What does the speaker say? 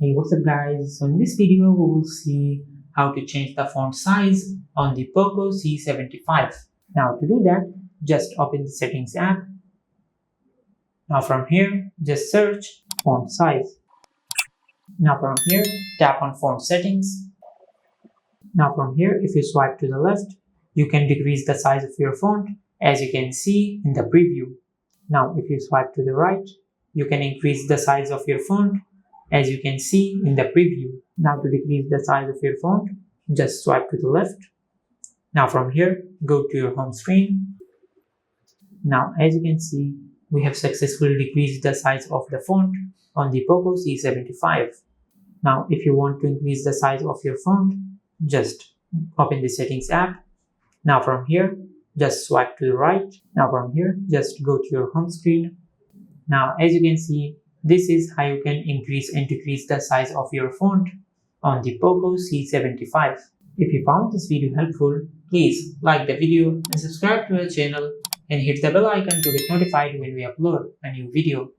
Hey, what's up guys? So in this video we will see how to change the font size on the Poco C75. Now to do that, just open the settings app. Now from here, just search font size. Now from here, tap on font settings. Now from here, if you swipe to the left, you can decrease the size of your font as you can see in the preview. Now if you swipe to the right, you can increase the size of your font as you can see in the preview. Now to decrease the size of your font, just swipe to the left. Now from here, go to your home screen. Now as you can see, we have successfully decreased the size of the font on the Poco C75. Now if you want to increase the size of your font, just open the settings app. Now from here, just swipe to the right. Now from here, just go to your home screen. Now as you can see, this is how you can increase and decrease the size of your font on the Poco C75. If you found this video helpful, please like the video and subscribe to our channel and hit the bell icon to get notified when we upload a new video.